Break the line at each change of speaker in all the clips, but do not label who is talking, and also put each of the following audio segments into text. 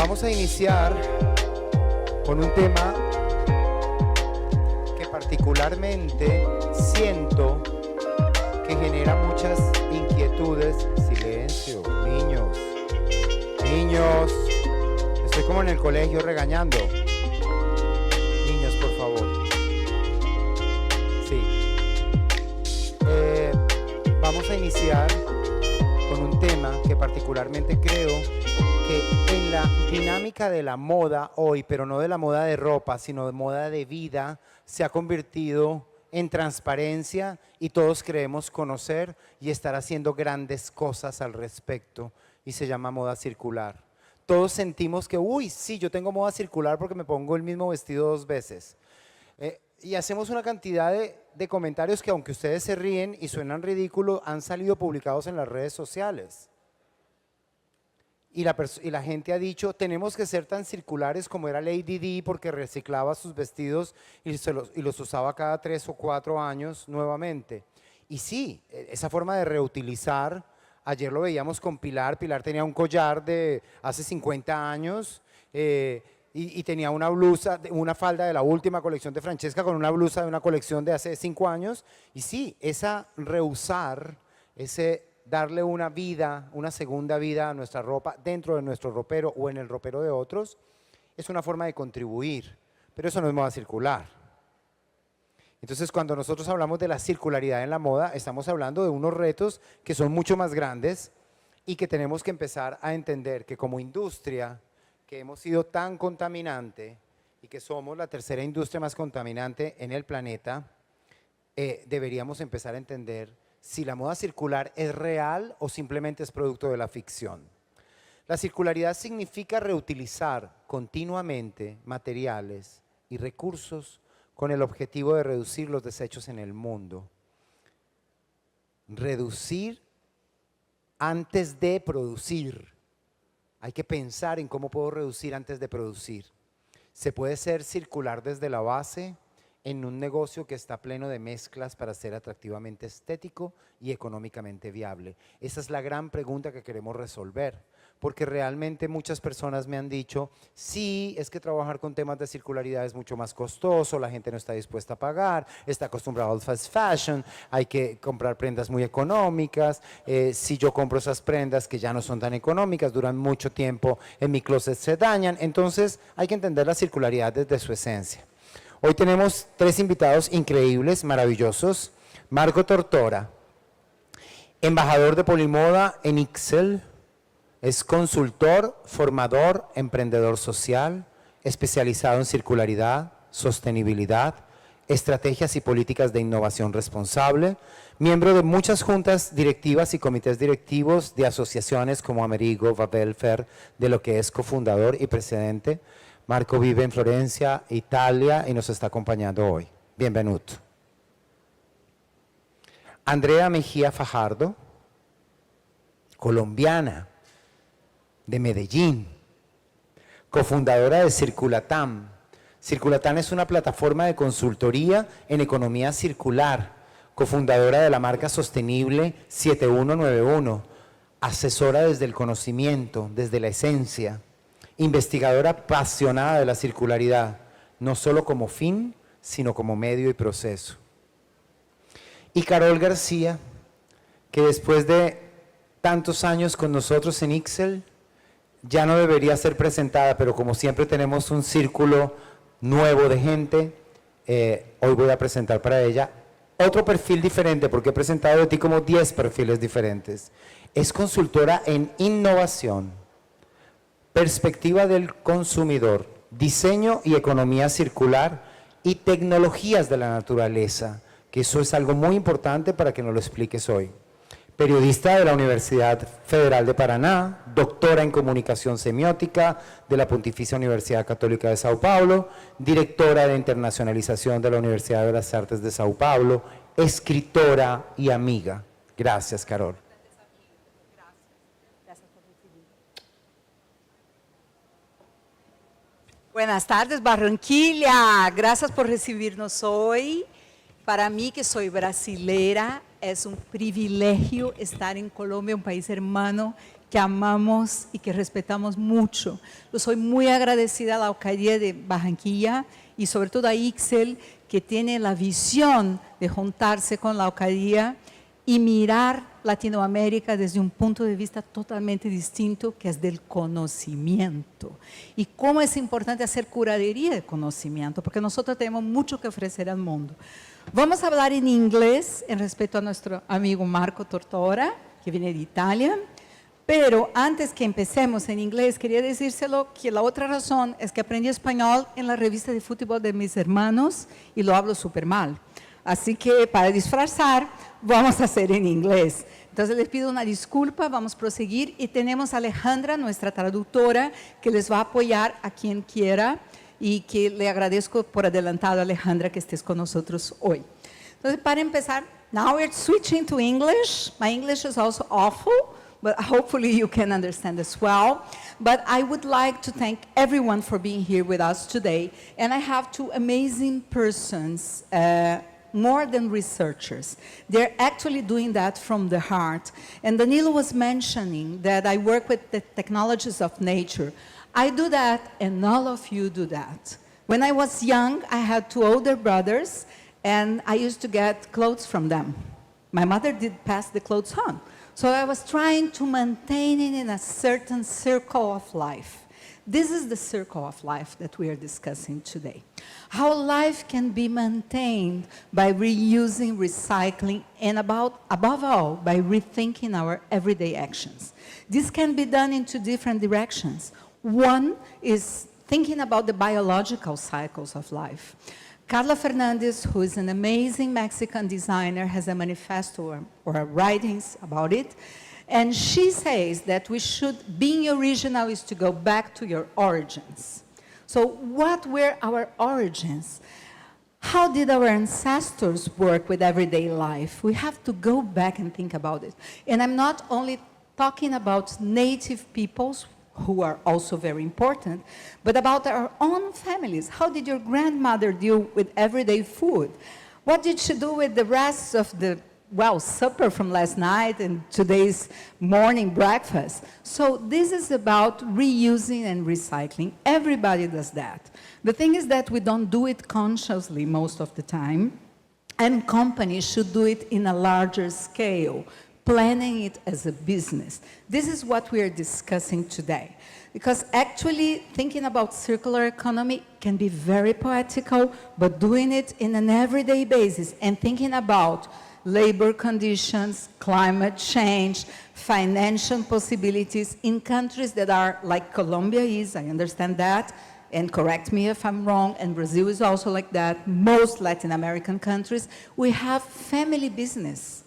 Vamos a iniciar con un tema que particularmente siento que genera muchas inquietudes. Silencio, niños. Niños, estoy como en el colegio regañando. Niños, por favor. Sí. Vamos a iniciar con un tema que particularmente creo que en la dinámica de la moda hoy, pero no de la moda de ropa, sino de moda de vida, se ha convertido en transparencia y todos creemos conocer y estar haciendo grandes cosas al respecto, y se llama moda circular. Todos sentimos que, uy, sí, yo tengo moda circular porque me pongo el mismo vestido 2 veces. Y hacemos una cantidad de comentarios que, aunque ustedes se ríen y suenan ridículos, han salido publicados en las redes sociales. Y la gente ha dicho, tenemos que ser tan circulares como era Lady Di, porque reciclaba sus vestidos y los usaba cada 3 o 4 años nuevamente. Y sí, esa forma de reutilizar, ayer lo veíamos con Pilar. Pilar tenía un collar de hace 50 años y tenía una blusa, una falda de la última colección de Francesca con una blusa de una colección de hace 5 años. Y sí, esa reusar, ese darle una vida, una segunda vida a nuestra ropa dentro de nuestro ropero o en el ropero de otros, es una forma de contribuir, pero eso no es moda circular. Entonces, cuando nosotros hablamos de la circularidad en la moda, estamos hablando de unos retos que son mucho más grandes y que tenemos que empezar a entender que como industria, que hemos sido tan contaminante y que somos la tercera industria más contaminante en el planeta, deberíamos empezar a entender si la moda circular es real o simplemente es producto de la ficción. La circularidad significa reutilizar continuamente materiales y recursos con el objetivo de reducir los desechos en el mundo. Reducir antes de producir. Hay que pensar en cómo puedo reducir antes de producir. Se puede ser circular desde la base en un negocio que está pleno de mezclas para ser atractivamente estético y económicamente viable. Esa es la gran pregunta que queremos resolver, porque realmente muchas personas me han dicho, sí, es que trabajar con temas de circularidad es mucho más costoso, la gente no está dispuesta a pagar, está acostumbrado al fast fashion, hay que comprar prendas muy económicas, si yo compro esas prendas que ya no son tan económicas, duran mucho tiempo en mi closet, se dañan. Entonces hay que entender la circularidad desde su esencia. Hoy tenemos 3 invitados increíbles, maravillosos. Marco TORTORA, embajador de POLIMODA en Ixel, es consultor, formador, emprendedor social, especializado en circularidad, sostenibilidad, estrategias y políticas de innovación responsable, miembro de muchas juntas directivas y comités directivos de asociaciones como Amerigo, BABEL, FAIR, de lo que es cofundador y presidente. Marco vive en Florencia, Italia, y nos está acompañando hoy. Bienvenuto. Andrea Mejía Fajardo, colombiana, de Medellín, cofundadora de CIRCULATAM. CIRCULATAM es una plataforma de consultoría en economía circular, cofundadora de la marca sostenible 7191, asesora desde el conocimiento, desde la esencia, investigadora apasionada de la circularidad, no solo como fin, sino como medio y proceso. Y Carol García, que después de tantos años con nosotros en Ixel, ya no debería ser presentada, pero como siempre tenemos un círculo nuevo de gente, hoy voy a presentar para ella otro perfil diferente, porque he presentado de ti como 10 perfiles diferentes. Es consultora en innovación, perspectiva del consumidor, diseño y economía circular y tecnologías de la naturaleza, que eso es algo muy importante para que nos lo expliques hoy. Periodista de la Universidad Federal de Paraná, doctora en comunicación semiótica de la Pontificia Universidad Católica de Sao Paulo, directora de internacionalización de la Universidad de las Artes de Sao Paulo, escritora y amiga. Gracias, Carol.
Buenas tardes, Barranquilla. Gracias por recibirnos hoy. Para mí, que soy brasilera, es un privilegio estar en Colombia, un país hermano que amamos y que respetamos mucho. Yo soy muy agradecida a la alcaldía de Barranquilla y sobre todo a Ixel, que tiene la visión de juntarse con la alcaldía y mirar Latinoamérica desde un punto de vista totalmente distinto, que es del conocimiento. Y cómo es importante hacer curaduría de conocimiento, porque nosotros tenemos mucho que ofrecer al mundo. Vamos a hablar en inglés en respecto a nuestro amigo Marco Tortora, que viene de Italia. Pero antes que empecemos en inglés, quería decírselo que la otra razón es que aprendí español en la revista de fútbol de mis hermanos y lo hablo súper mal. Así que para disfrazar, vamos a hacer en inglés. Entonces les pido una disculpa, vamos a proseguir y tenemos a Alejandra, nuestra traductora, que les va a apoyar a quien quiera y que le agradezco por adelantado, Alejandra, que estés con nosotros hoy. Entonces, para empezar, now we're switching to English. My English is also awful, but hopefully you can understand as well. But I would like to thank everyone for being here with us today. And I have two amazing persons, more than researchers. They're actually doing that from the heart. And Danilo was mentioning that I work with the technologies of nature. I do that, and all of you do that. When I was young, I had two older brothers, and I used to get clothes from them. My mother did pass the clothes on. So I was trying to maintain it in a certain circle of life. This is the circle of life that we are discussing today. How life can be maintained by reusing, recycling, and above all, by rethinking our everyday actions. This can be done in two different directions. One is thinking about the biological cycles of life. Carla Fernandez, who is an amazing Mexican designer, has a manifesto or writings about it. And she says that we should, being original is to go back to your origins. So what were our origins? How did our ancestors work with everyday life? We have to go back and think about it. And I'm not only talking about native peoples, who are also very important, but about our own families. How did your grandmother deal with everyday food? What did she do with the rest of the, well, supper from last night and today's morning breakfast? So this is about reusing and recycling. Everybody does that. The thing is that we don't do it consciously most of the time, and companies should do it in a larger scale, planning it as a business. This is what we are discussing today. Because actually thinking about circular economy can be very poetical, but doing it in an everyday basis and thinking about labor conditions, climate change, financial possibilities in countries that are like Colombia is, I understand that, and correct me if I'm wrong, and Brazil is also like that, most Latin American countries, we have family business.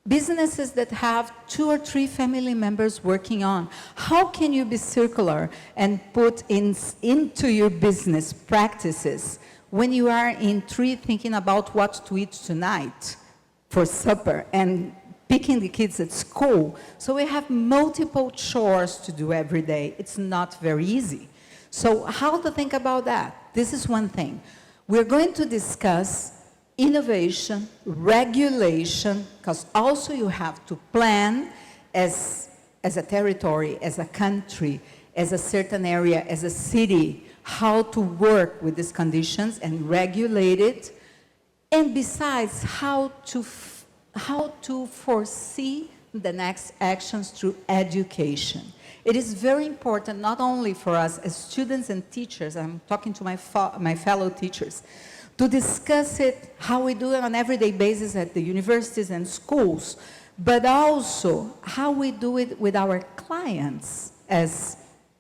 Businesses that have 2 or 3 family members working on. How can you be circular and put into your business practices when you are in 3 thinking about what to eat tonight for supper and picking the kids at school? So we have multiple chores to do every day. It's not very easy. So how to think about that? This is one thing. We're going to discuss innovation, regulation, because also you have to plan as a territory, as a country, as a certain area, as a city, how to work with these conditions and regulate it, and besides, how to foresee the next actions through education. It is very important, not only for us as students and teachers, I'm talking to my fellow teachers, to discuss it, how we do it on an everyday basis at the universities and schools, but also how we do it with our clients as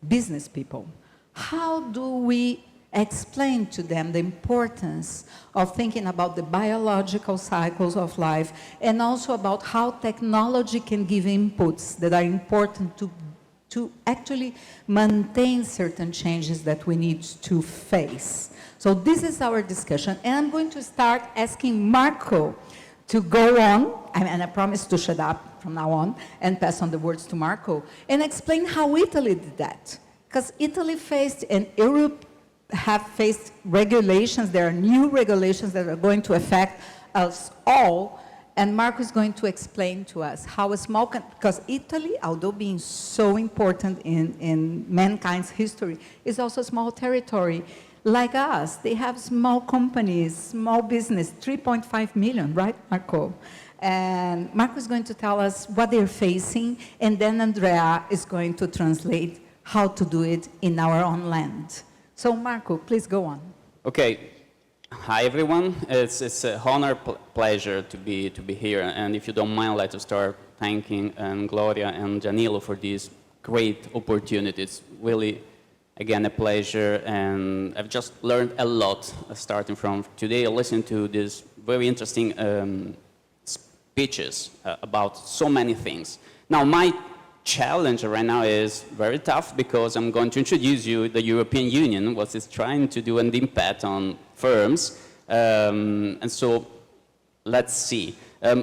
business people. How do we explain to them the importance of thinking about the biological cycles of life and also about how technology can give inputs that are important to actually maintain certain changes that we need to face. So this is our discussion, and I'm going to start asking Marco to go on, and I promise to shut up from now on and pass on the words to Marco, and explain how Italy did that. Because Italy faced, and Europe have faced regulations, there are new regulations that are going to affect us all, And Marco is going to explain to us how a small, because Italy, although being so important in mankind's history, is also a small territory. Like us, they have small companies, small business, 3.5 million, right, Marco? And Marco is going to tell us what they're facing, and then Andrea is going to translate how to do it in our own land. So Marco, please go on.
Okay. Hi everyone. It's a honor, pleasure to be here. And if you don't mind, I'd like to start thanking Gloria and Danilo for these great opportunities. Really, again, a pleasure. And I've just learned a lot starting from today. I listened to these very interesting speeches about so many things. Now, my challenge right now is very tough because I'm going to introduce you the European Union, what it's trying to do and the impact on firms. And so let's see.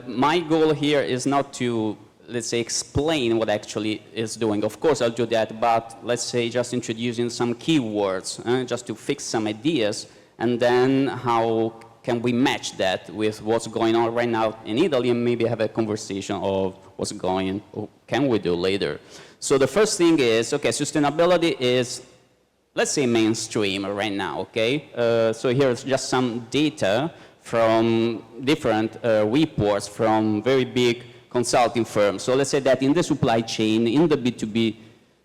My goal here is not to, let's say, explain what actually is doing. Of course, I'll do that, but let's say just introducing some keywords, just to fix some ideas, and then how can we match that with what's going on right now in Italy and maybe have a conversation of what's going, or can we do later. So the first thing is, okay, sustainability is, let's say, mainstream right now, okay? So here's just some data from different reports from very big consulting firms. So let's say that in the supply chain, in the B2B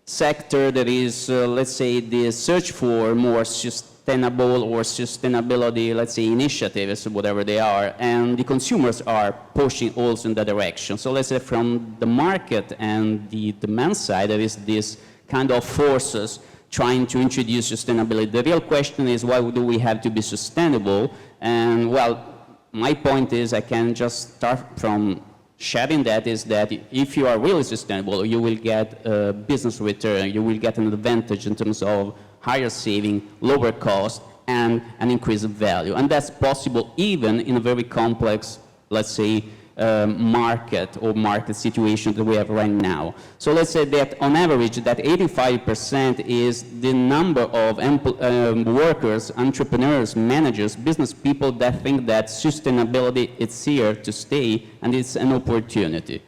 sector, there is, let's say, the search for more sustainable or sustainability, let's say, initiatives, whatever they are, and the consumers are pushing also in that direction. So let's say from the market and the demand side, there is this kind of forces trying to introduce sustainability. The real question is, why do we have to be sustainable? And well, my point is, I can just start from sharing that, is that if you are really sustainable, you will get a business return, you will get an advantage in terms of higher saving, lower cost, and an increased value. And that's possible even in a very complex, let's say, market or market situation that we have right now. So let's say that on average that 85% is the number of workers, entrepreneurs, managers, business people that think that sustainability is here to stay and it's an opportunity.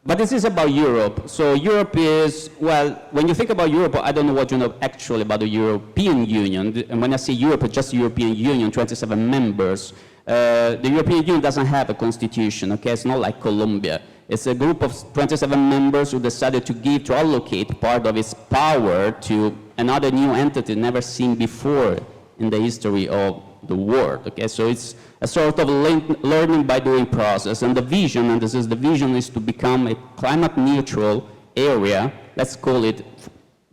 But this is about Europe. So Europe is, well, when you think about Europe, I don't know what you know actually about the European Union. And when I say Europe, it's just the European Union, 27 members. The European Union doesn't have a constitution, okay? It's not like Colombia. It's a group of 27 members who decided to allocate part of its power to another new entity never seen before in the history of the world, okay? So it's a sort of learning by doing process. And the vision, and this is the vision, is to become a climate neutral area, let's call it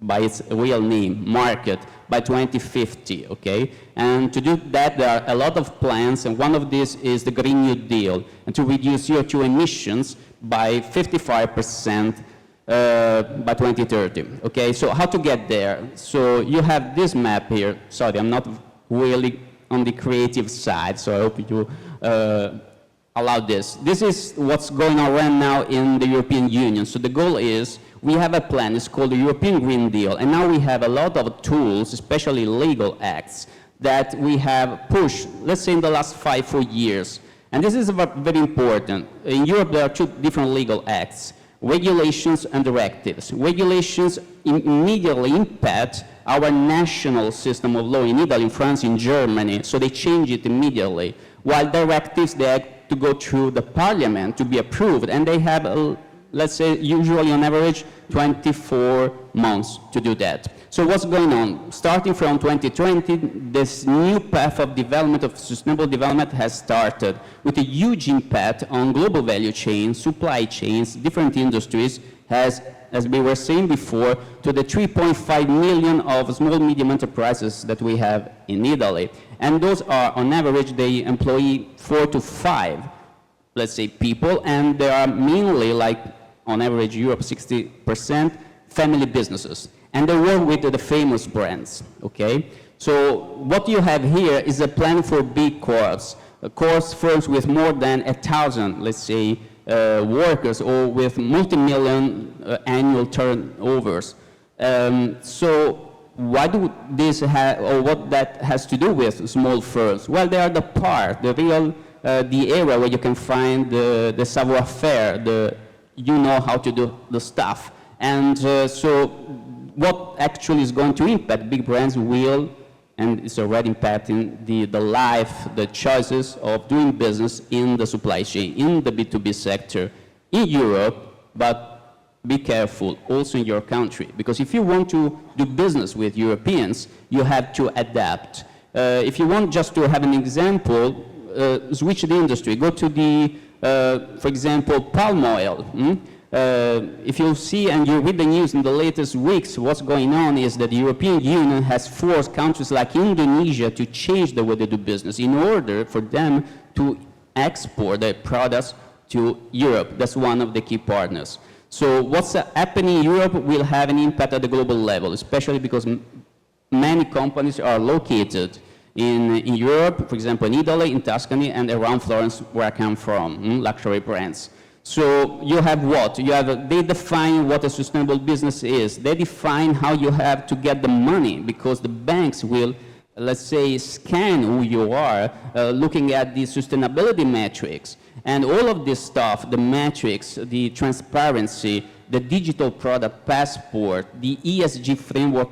by its real name, market, by 2050, okay? And to do that, there are a lot of plans, and one of these is the Green New Deal, and to reduce CO2 emissions by 55% by 2030, okay? So how to get there? So you have this map here. Sorry, I'm not really on the creative side, so I hope you allow this. This is what's going on right now in the European Union. So the goal is, we have a plan, it's called the European Green Deal, and now we have a lot of tools, especially legal acts, that we have pushed, let's say in the last 4 years. And this is very important. In Europe, there are two different legal acts, regulations and directives. Regulations immediately impact our national system of law in Italy, in France, in Germany, so they change it immediately. While directives, they have to go through the parliament to be approved, and they have, let's say, usually on average, 24 months to do that. So what's going on? Starting from 2020, this new path of development, of sustainable development, has started with a huge impact on global value chains, supply chains, different industries, as we were saying before, to the 3.5 million of small medium enterprises that we have in Italy. And those are, on average, they employ 4 to 5, let's say, people, and they are mainly, like, on average, Europe, 60% family businesses. And they work with the famous brands, okay? So what you have here is a plan for big corps, firms with more than 1,000, let's say, workers, or with multi-million annual turnovers. So why do this have, or what that has to do with small firms? Well, they are the real the area where you can find the savoir-faire, you know how to do the stuff. And so what actually is going to impact big brands will, and it's already impacting the life, the choices of doing business in the supply chain, in the B2B sector, in Europe, but be careful also in your country. Because if you want to do business with Europeans, you have to adapt. If you want just to have an example, switch the industry, go to the, for example, palm oil. If you see and you read the news in the latest weeks, what's going on is that the European Union has forced countries like Indonesia to change the way they do business in order for them to export their products to Europe. That's one of the key partners. So what's happening in Europe will have an impact at the global level, especially because many companies are located in Europe, for example, in Italy, in Tuscany, and around Florence, where I come from, luxury brands. So you have what? They define what a sustainable business is. They define how you have to get the money, because the banks will, let's say, scan who you are, looking at the sustainability metrics. And all of this stuff, the metrics, the transparency, the digital product passport, the ESG framework,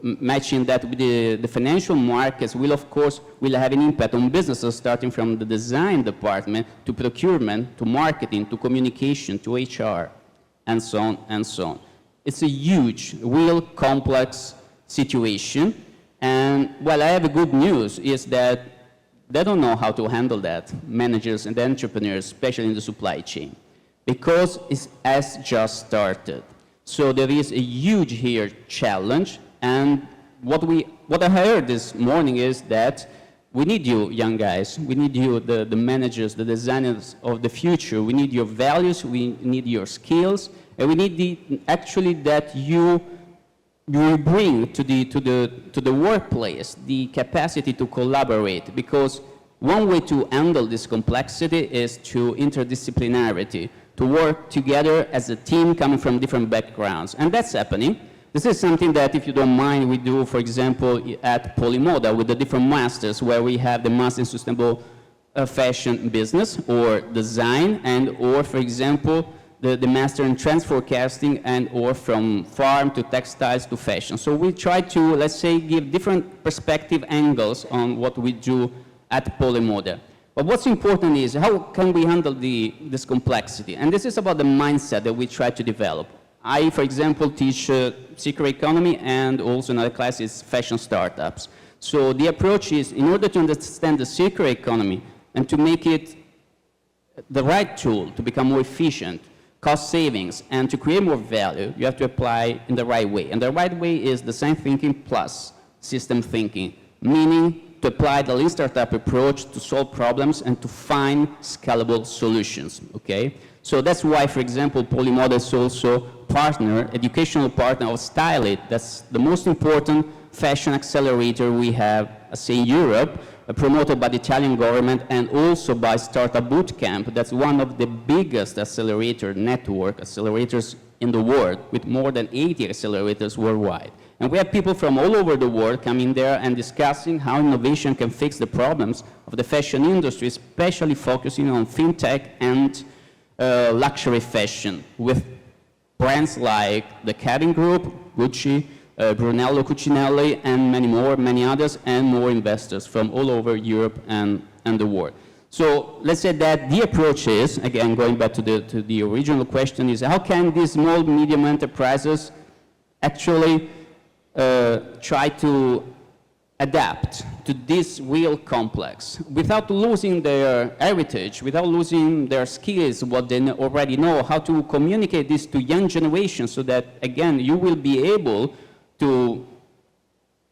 matching that with the financial markets will, of course, have an impact on businesses, starting from the design department to procurement, to marketing, to communication, to HR, and so on and so on. It's a huge, real complex situation. And, well, I have a good news, is that they don't know how to handle that, managers and entrepreneurs, especially in the supply chain, because it has just started. So there is a huge here challenge. And what I heard this morning is that we need you, young guys. We need you, the managers, the designers of the future. We need your values. We need your skills. And we need actually that you bring to the workplace the capacity to collaborate. Because one way to handle this complexity is through interdisciplinarity, to work together as a team coming from different backgrounds. And that's happening. This is something that, if you don't mind, we do, for example, at POLIMODA with the different masters, where we have the master in sustainable fashion business or design, and or, for example, the master in trends forecasting, and or from farm to textiles to fashion. So we try to, let's say, give different perspective angles on what we do at POLIMODA. But what's important is how can we handle this complexity? And this is about the mindset that we try to develop. I, for example, teach circular economy, and also another class is fashion startups. So the approach is, in order to understand the circular economy and to make it the right tool to become more efficient, cost savings, and to create more value, you have to apply in the right way. And the right way is design thinking plus system thinking, meaning to apply the lean startup approach to solve problems and to find scalable solutions, okay? So that's why, for example, POLIMODA is also educational partner of Stylit. That's the most important fashion accelerator we have, say, in Europe, promoted by the Italian government and also by Startup Bootcamp. That's one of the biggest accelerator network accelerators in the world, with more than 80 accelerators worldwide. And we have people from all over the world coming there and discussing how innovation can fix the problems of the fashion industry, especially focusing on fintech and luxury fashion, with brands like the Kering Group, Gucci, Brunello Cucinelli, and many others, and more investors from all over Europe and the world. So let's say that the approach is, again, going back to the original question, is how can these small, medium enterprises actually try to adapt to this real complex without losing their heritage, without losing their skills, what they already know, how to communicate this to young generations so that, again, you will be able to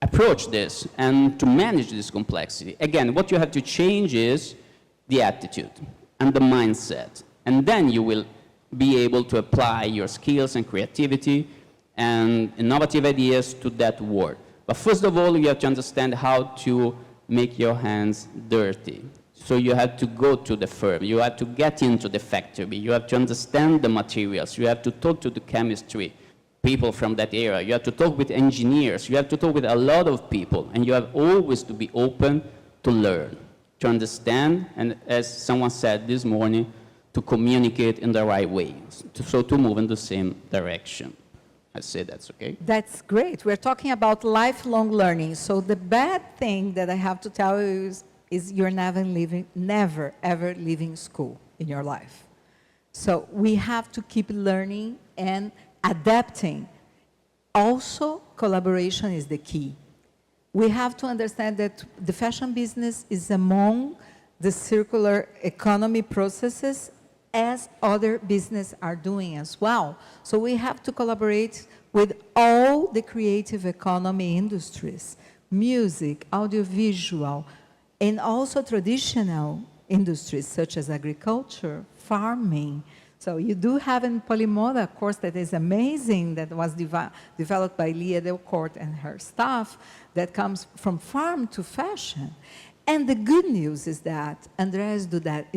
approach this and to manage this complexity. Again, what you have to change is the attitude and the mindset, and then you will be able to apply your skills and creativity and innovative ideas to that world. But first of all, you have to understand how to make your hands dirty. So you have to go to the firm, you have to get into the factory, you have to understand the materials, you have to talk to the chemistry people from that area, you have to talk with engineers, you have to talk with a lot of people, and you have always to be open to learn. to understand, and as someone said this morning, to communicate in the right way, so to move in the same direction. I say that's okay.
That's great. We're talking about lifelong learning. So the bad thing that I have to tell you is you're never ever leaving school in your life. So we have to keep learning and adapting. Also, collaboration is the key. We have to understand that the fashion business is among the circular economy processes as other businesses are doing as well. So we have to collaborate with all the creative economy industries, music, audiovisual, and also traditional industries such as agriculture, farming. So you do have in POLIMODA a course that is amazing that was developed by Lia Delcourt and her staff that comes from farm to fashion. And the good news is that Andrea is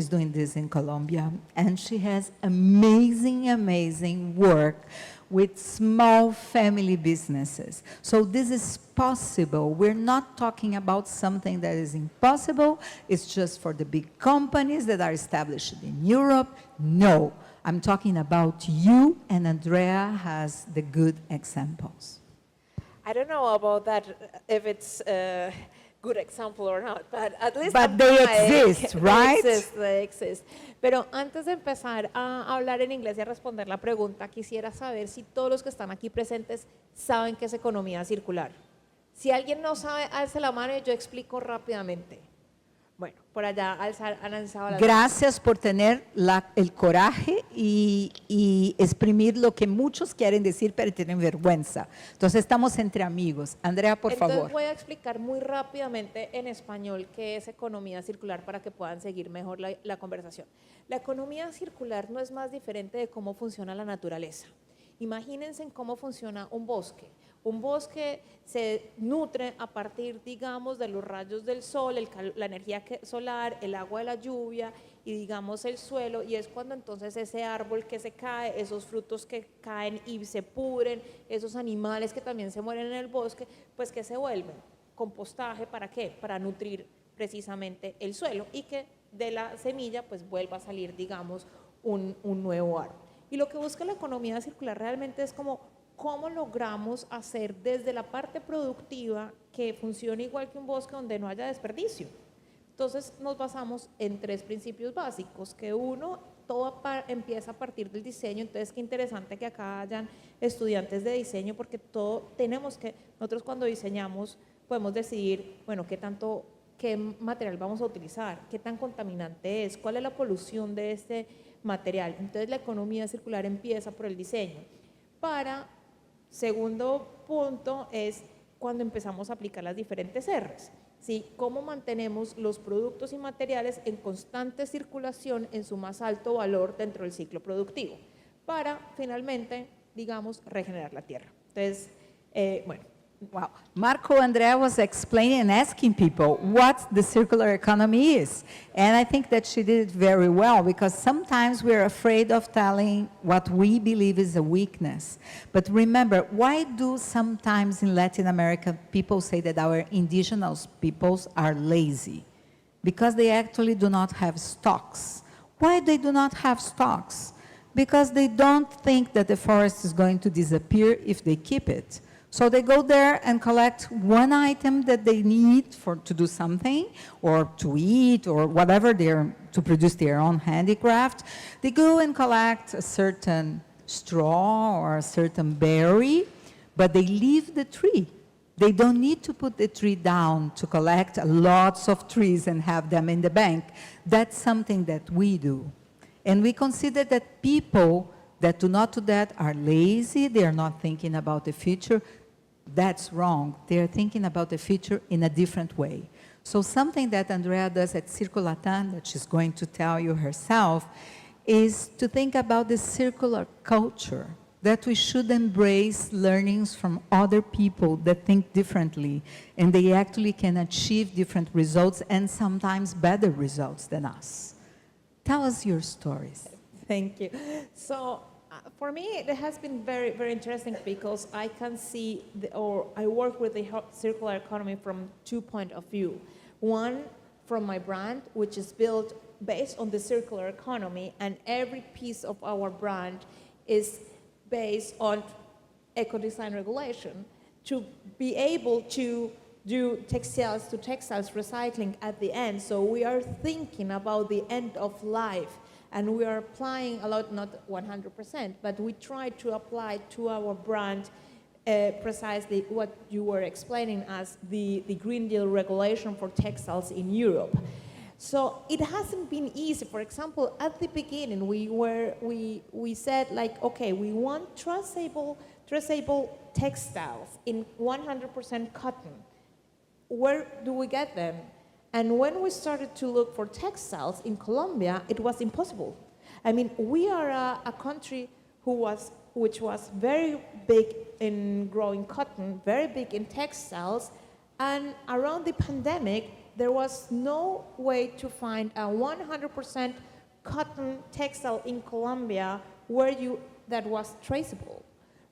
doing this in Colombia, and she has amazing, amazing work with small family businesses. So this is possible. We're not talking about something that is impossible. It's just for the big companies that are established in Europe. No, I'm talking about you, and Andrea has the good examples.
I don't know about that, if it's a good example or not, but at least
But they exist, right?
They exist. Pero antes de empezar a hablar en inglés y a responder la pregunta, quisiera saber si todos los que están aquí presentes saben qué es economía circular. Si alguien no sabe, alce la mano y yo explico rápidamente. Bueno, por allá han alzado la mano.
Gracias por tener el coraje y exprimir lo que muchos quieren decir, pero tienen vergüenza. Entonces, estamos entre amigos. Andrea, por favor.
Entonces, voy a explicar muy rápidamente en español qué es economía circular para que puedan seguir mejor la conversación. La economía circular no es más diferente de cómo funciona la naturaleza. Imagínense en cómo funciona un bosque. Un bosque se nutre a partir, digamos, de los rayos del sol, la energía solar, el agua de la lluvia y, digamos, el suelo, y es cuando entonces ese árbol que se cae, esos frutos que caen y se pudren, esos animales que también se mueren en el bosque, pues que se vuelven compostaje, ¿para qué? Para nutrir precisamente el suelo y que de la semilla pues vuelva a salir, digamos, un nuevo árbol. Y lo que busca la economía circular realmente es como cómo logramos hacer desde la parte productiva que funcione igual que un bosque donde no haya desperdicio. Entonces nos basamos en 3 principios básicos, que uno, todo empieza a partir del diseño. Entonces qué interesante que acá hayan estudiantes de diseño, porque nosotros cuando diseñamos podemos decidir, bueno, qué material vamos a utilizar, qué tan contaminante es, cuál es la polución de este material. Entonces la economía circular empieza por el diseño. Segundo punto es cuando empezamos a aplicar las diferentes R's, ¿sí? Cómo mantenemos los productos y materiales en constante circulación en su más alto valor dentro del ciclo productivo para finalmente, digamos, regenerar la tierra. Entonces, bueno.
Wow. Marco Andrea was explaining and asking people what the circular economy is. And I think that she did it very well, because sometimes we're afraid of telling what we believe is a weakness. But remember, why do sometimes in Latin America people say that our indigenous peoples are lazy? Because they actually do not have stocks. Why they do not have stocks? Because they don't think that the forest is going to disappear if they keep it. So they go there and collect one item that they need to do something, or to eat, or whatever, to produce their own handicraft. They go and collect a certain straw or a certain berry, but they leave the tree. They don't need to put the tree down to collect lots of trees and have them in the bank. That's something that we do. And we consider that people that do not do that are lazy, they are not thinking about the future. That's wrong. They are thinking about the future in a different way. So something that Andrea does at Circulatam, that she's going to tell you herself, is to think about the circular culture, that we should embrace learnings from other people that think differently, and they actually can achieve different results and sometimes better results than us. Tell us your stories.
Thank you. So, for me, it has been very, very interesting because I can see, I work with the circular economy from 2 points of view. One, from my brand, which is built based on the circular economy, and every piece of our brand is based on eco-design regulation to be able to do textiles to textiles recycling at the end. So we are thinking about the end of life, and we are applying a lot, not 100%, but we try to apply to our brand precisely what you were explaining as the Green Deal regulation for textiles in Europe. So it hasn't been easy. For example, at the beginning, we said like, okay, we want traceable textiles in 100% cotton. Where do we get them? And when we started to look for textiles in Colombia, it was impossible. I mean, we are a country which was very big in growing cotton, very big in textiles, and around the pandemic, there was no way to find a 100% cotton textile in Colombia that was traceable.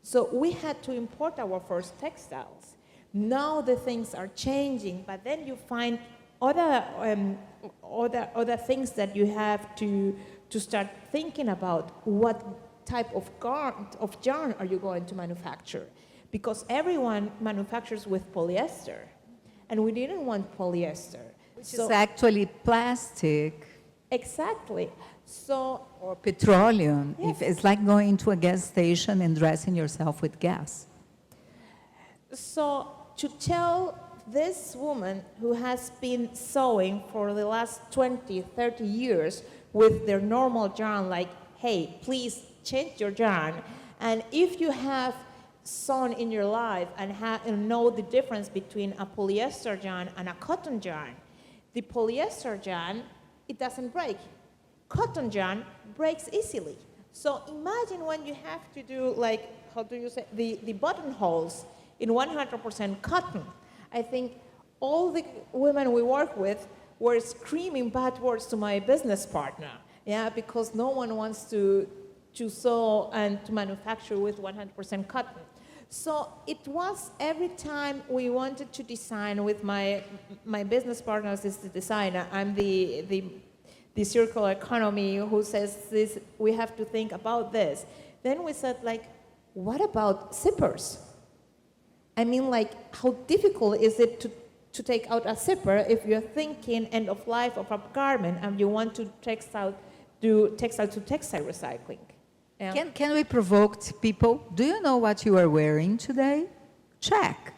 So we had to import our first textiles. Now the things are changing, but then you find other things that you have to start thinking about. What type of yarn are you going to manufacture? Because everyone manufactures with polyester, and we didn't want polyester.
Which is actually plastic.
Exactly. So,
or petroleum.
Yes.
If it's like going to a gas station and dressing yourself with gas.
So to tell this woman who has been sewing for the last 20, 30 years with their normal yarn, like, hey, please change your yarn. And if you have sewn in your life and know the difference between a polyester yarn and a cotton yarn, the polyester yarn, it doesn't break. Cotton yarn breaks easily. So imagine when you have to do, like, how do you say, the buttonholes in 100% cotton. I think all the women we work with were screaming bad words to my business partner, yeah, because no one wants to sew and to manufacture with 100% cotton. So it was every time we wanted to design with my business partners is the designer. I'm the circular economy who says this, we have to think about this. Then we said, like, what about zippers? I mean, like, how difficult is it to take out a zipper if you're thinking end of life of a garment and you want to do textile to textile recycling? Yeah.
Can we provoke people? Do you know what you are wearing today? Check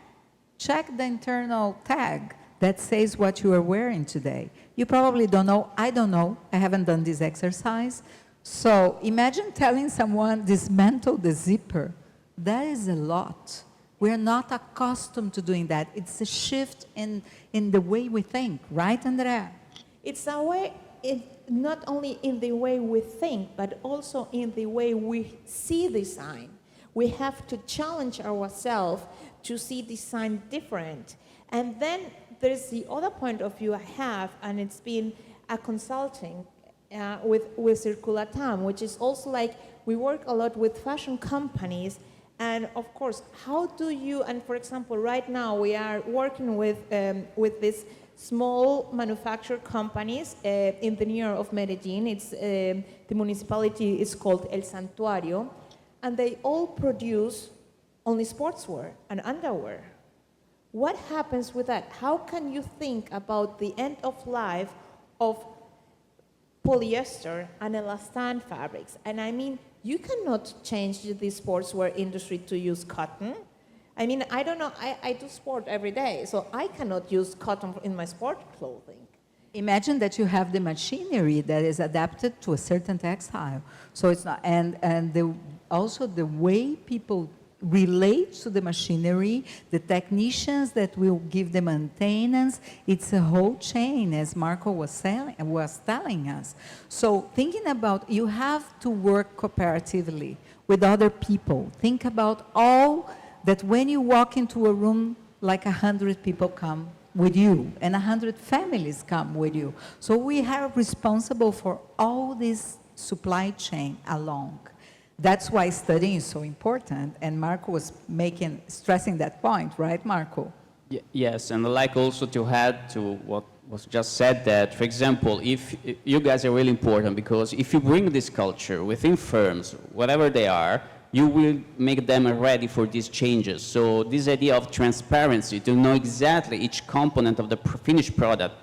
the internal tag that says what you are wearing today. You probably don't know. I don't know. I haven't done this exercise. So imagine telling someone dismantle the zipper. That is a lot. We're not accustomed to doing that. It's a shift in the way we think, right, Andrea?
It's a way, not only in the way we think, but also in the way we see design. We have to challenge ourselves to see design different. And then there's the other point of view I have, and it's been a consulting with Circulatam, which is also like we work a lot with fashion companies. And of course, how do you, and for example, right now we are working with these small manufacturer companies in the near of Medellin. It's, the municipality is called El Santuario, and they all produce only sportswear and underwear. What happens with that? How can you think about the end of life of polyester and elastan fabrics? And I mean, you cannot change the sportswear industry to use cotton. I mean, I don't know, I do sport every day, so I cannot use cotton in my sport clothing.
Imagine that you have the machinery that is adapted to a certain textile. So it's not, and also the way people relate to the machinery, the technicians that will give the maintenance, it's a whole chain, as Marco was telling us. So thinking about, you have to work cooperatively with other people. Think about all that when you walk into a room, like 100 people come with you, and 100 families come with you. So we are responsible for all this supply chain along. That's why studying is so important, and Marco was stressing that point, right, Marco?
Yes, and I'd like also to add to what was just said that, for example, if you guys are really important because if you bring this culture within firms, whatever they are, you will make them ready for these changes. So this idea of transparency, to know exactly each component of the finished product,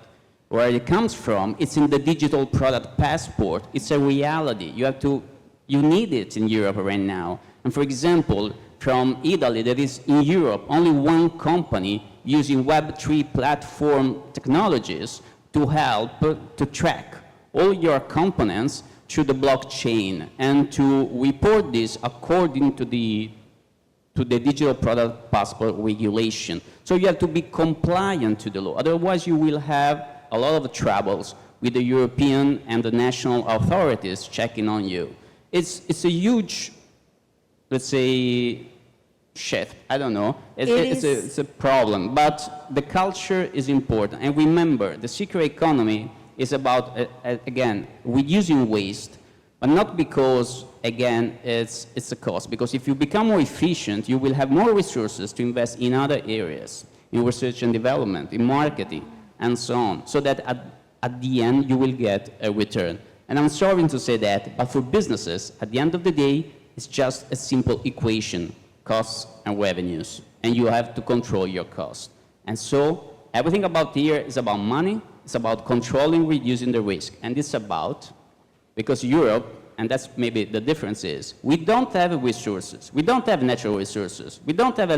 where it comes from, it's in the digital product passport. It's a reality. You need it in Europe right now. And for example, from Italy, there is in Europe only one company using Web3 platform technologies to help to track all your components through the blockchain and to report this according to the digital product passport regulation. So you have to be compliant to the law. Otherwise, you will have a lot of troubles with the European and the national authorities checking on you. It's a huge, let's say, shift. I don't know. It's a problem. But the culture is important. And remember, the circular economy is about, again, reducing waste, but not because, again, it's a cost. Because if you become more efficient, you will have more resources to invest in other areas, in research and development, in marketing, and so on, so that at the end, you will get a return. And I'm sorry to say that, but for businesses, at the end of the day, it's just a simple equation, costs and revenues, and you have to control your costs. And so everything about here is about money, it's about controlling, reducing the risk, and it's about, because Europe, and that's maybe the difference is, we don't have resources, we don't have natural resources, we don't have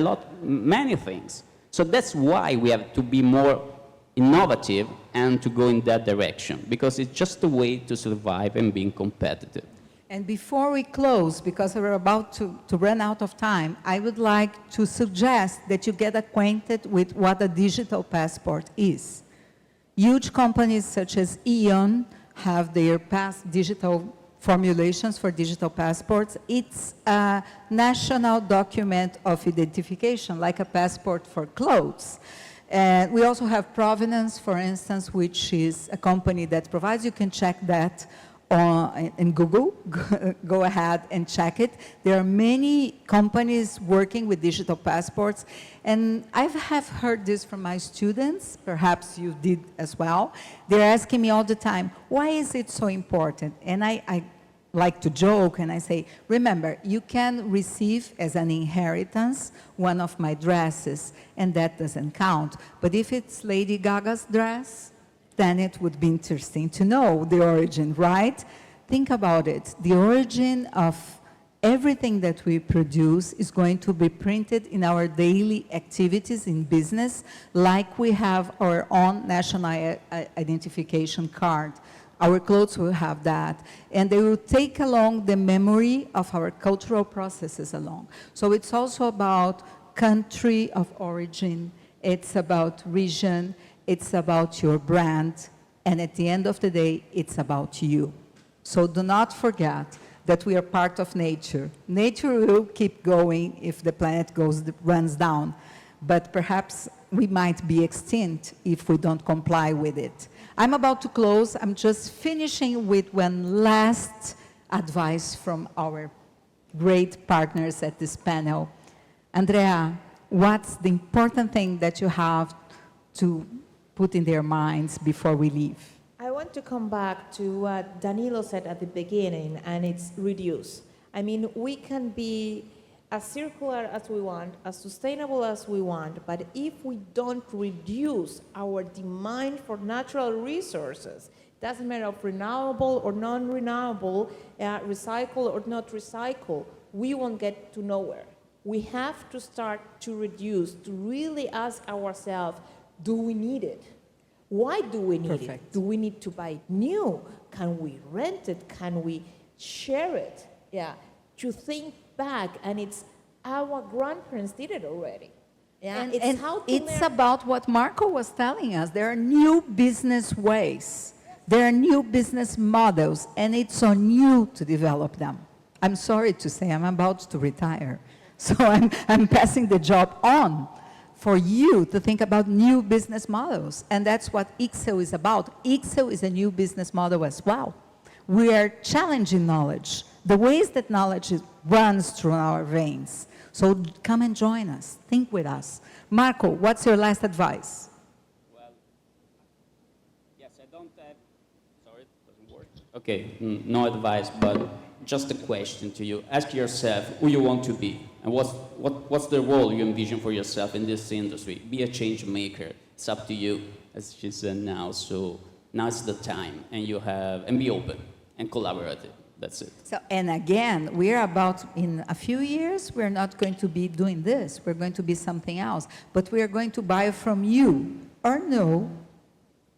many things. So that's why we have to be more innovative and to go in that direction, because it's just a way to survive and being competitive.
And before we close, because we're about to run out of time, I would like to suggest that you get acquainted with what a digital passport is. Huge companies such as Aeon have their past digital formulations for digital passports. It's a national document of identification, like a passport for clothes. And we also have Provenance, for instance, which is a company that provides, you can check that in Google, go ahead and check it. There are many companies working with digital passports, and I have heard this from my students, perhaps you did as well. They're asking me all the time, why is it so important? And I like to joke and I say, remember, you can receive as an inheritance one of my dresses, and that doesn't count. But if it's Lady Gaga's dress, then it would be interesting to know the origin, right? Think about it. The origin of everything that we produce is going to be printed in our daily activities in business, like we have our own national identification card. Our clothes will have that, and they will take along the memory of our cultural processes along. So it's also about country of origin, it's about region, it's about your brand, and at the end of the day, it's about you. So do not forget that we are part of nature. Nature will keep going if the planet runs down, but perhaps we might be extinct if we don't comply with it. I'm about to close. I'm just finishing with one last advice from our great partners at this panel. Andrea, what's the important thing that you have to put in their minds before we leave?
I want to come back to what Danilo said at the beginning, and it's reduce. I mean, we can be as circular as we want, as sustainable as we want, but if we don't reduce our demand for natural resources, doesn't matter of renewable or non-renewable, recycle or not recycle, we won't get to nowhere. We have to start to reduce, to really ask ourselves, do we need it? Why do we need it? Do we need to buy it new? Can we rent it? Can we share it? Yeah, to think back, and it's our grandparents did it already. Yeah,
and it's about what Marco was telling us. There are new business ways. There are new business models, and it's on you to develop them. I'm sorry to say, I'm about to retire. So I'm passing the job on for you to think about new business models. And that's what Ixel is about. Ixel is a new business model as well. We are challenging knowledge, the ways that knowledge runs through our veins. So come and join us. Think with us. Marco, what's your last advice?
Well, Okay, no advice, but just a question to you. Ask yourself who you want to be and what's the role you envision for yourself in this industry. Be a change maker. It's up to you, as she said now. So now is the time, and be open and collaborative. That's it.
So, and again, we're about, in a few years, we're not going to be doing this. We're going to be something else. But we are going to buy from you. Or no,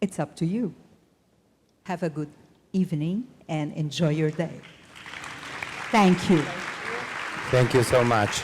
it's up to you. Have a good evening and enjoy your day. Thank you.
Thank you so much.